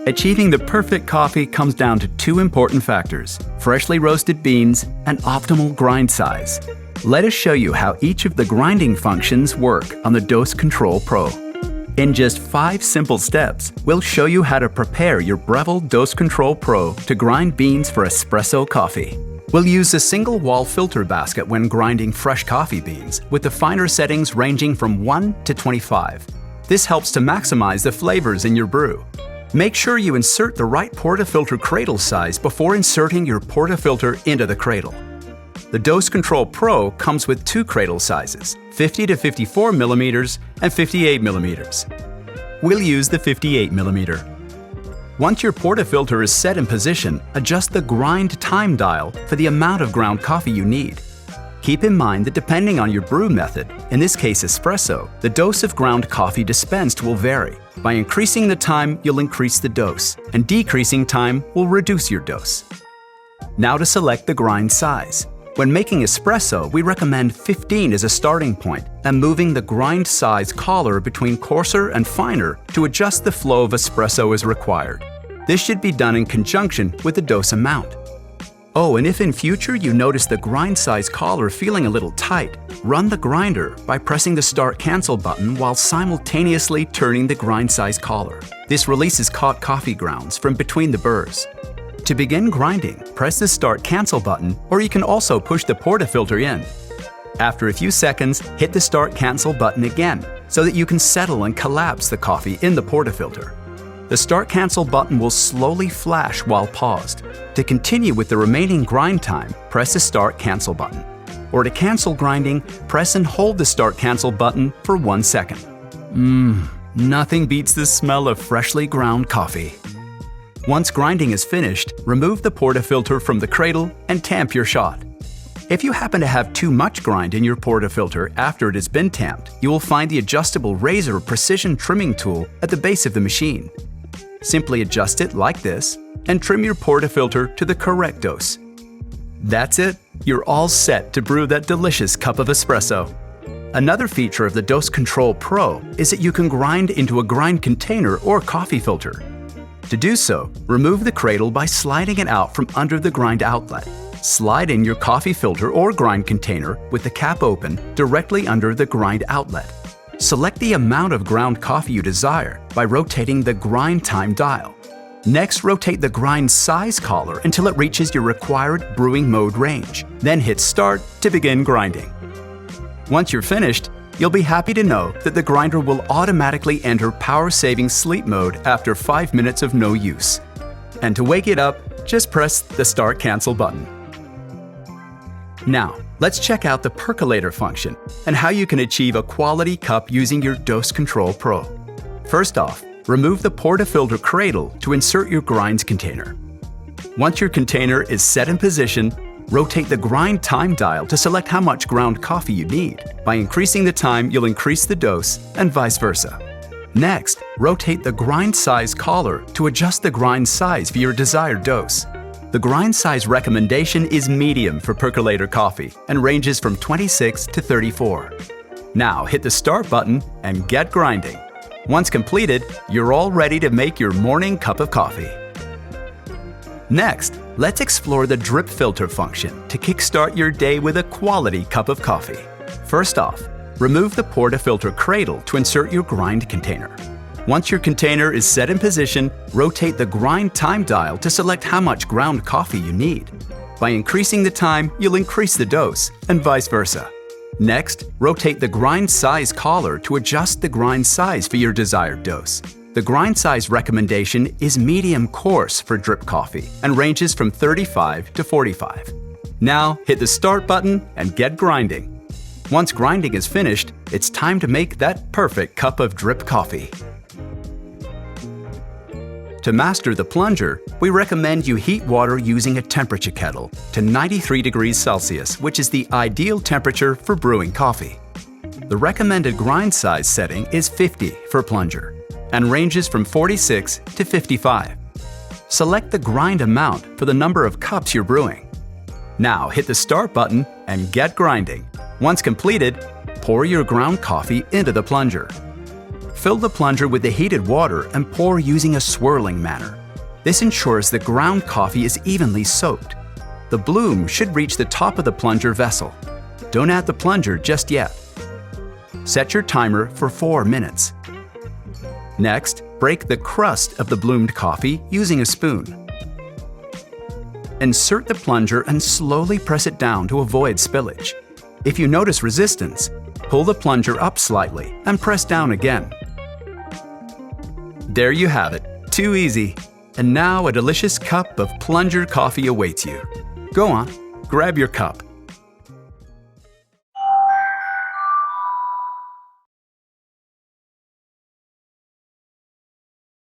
Achieving the perfect coffee comes down to two important factors: freshly roasted beans and optimal grind size. Let us show you how each of the grinding functions work on the Dose Control Pro. In just 5 simple steps, we'll show you how to prepare your Breville Dose Control Pro to grind beans for espresso coffee. We'll use a single wall filter basket when grinding fresh coffee beans, with the finer settings ranging from 1 to 25. This helps to maximize the flavors in your brew. Make sure you insert the right portafilter cradle size before inserting your portafilter into the cradle. The Dose Control Pro comes with 2 cradle sizes, 50 to 54 millimeters and 58 millimeters. We'll use the 58 millimeter. Once your portafilter is set in position, adjust the grind time dial for the amount of ground coffee you need. Keep in mind that depending on your brew method, in this case espresso, the dose of ground coffee dispensed will vary. By increasing the time, you'll increase the dose, and decreasing time will reduce your dose. Now to select the grind size. When making espresso, we recommend 15 as a starting point, and moving the grind size collar between coarser and finer to adjust the flow of espresso as required. This should be done in conjunction with the dose amount. Oh, and if in future you notice the grind size collar feeling a little tight, run the grinder by pressing the Start Cancel button while simultaneously turning the grind size collar. This releases caught coffee grounds from between the burrs. To begin grinding, press the Start Cancel button, or you can also push the portafilter in. After a few seconds, hit the Start Cancel button again so that you can settle and collapse the coffee in the portafilter. The Start Cancel button will slowly flash while paused. To continue with the remaining grind time, press the Start Cancel button. Or to cancel grinding, press and hold the Start Cancel button for 1 second. Nothing beats the smell of freshly ground coffee. Once grinding is finished, remove the portafilter from the cradle and tamp your shot. If you happen to have too much grind in your portafilter after it has been tamped, you will find the adjustable razor precision trimming tool at the base of the machine. Simply adjust it like this and trim your portafilter to the correct dose. That's it, you're all set to brew that delicious cup of espresso. Another feature of the Dose Control Pro is that you can grind into a grind container or coffee filter. To do so, remove the cradle by sliding it out from under the grind outlet. Slide in your coffee filter or grind container with the cap open directly under the grind outlet. Select the amount of ground coffee you desire by rotating the grind time dial. Next, rotate the grind size collar until it reaches your required brewing mode range. Then hit Start to begin grinding. Once you're finished, you'll be happy to know that the grinder will automatically enter power-saving sleep mode after 5 minutes of no use. And to wake it up, just press the Start Cancel button. Now, let's check out the Percolator function and how you can achieve a quality cup using your Dose Control Pro. First off, remove the portafilter cradle to insert your grinds container. Once your container is set in position, rotate the grind time dial to select how much ground coffee you need. By increasing the time, you'll increase the dose, and vice versa. Next, rotate the grind size collar to adjust the grind size for your desired dose. The grind size recommendation is medium for percolator coffee and ranges from 26 to 34. Now hit the Start button and get grinding. Once completed, you're all ready to make your morning cup of coffee. Next, let's explore the drip filter function to kickstart your day with a quality cup of coffee. First off, remove the portafilter cradle to insert your grind container. Once your container is set in position, rotate the grind time dial to select how much ground coffee you need. By increasing the time, you'll increase the dose, and vice versa. Next, rotate the grind size collar to adjust the grind size for your desired dose. The grind size recommendation is medium coarse for drip coffee and ranges from 35 to 45. Now hit the Start button and get grinding. Once grinding is finished, it's time to make that perfect cup of drip coffee. To master the plunger, we recommend you heat water using a temperature kettle to 93 degrees Celsius, which is the ideal temperature for brewing coffee. The recommended grind size setting is 50 for plunger and ranges from 46 to 55. Select the grind amount for the number of cups you're brewing. Now hit the Start button and get grinding. Once completed, pour your ground coffee into the plunger. Fill the plunger with the heated water and pour using a swirling manner. This ensures the ground coffee is evenly soaked. The bloom should reach the top of the plunger vessel. Don't add the plunger just yet. Set your timer for 4 minutes. Next, break the crust of the bloomed coffee using a spoon. Insert the plunger and slowly press it down to avoid spillage. If you notice resistance, pull the plunger up slightly and press down again. There you have it, too easy. And now a delicious cup of plunger coffee awaits you. Go on, grab your cup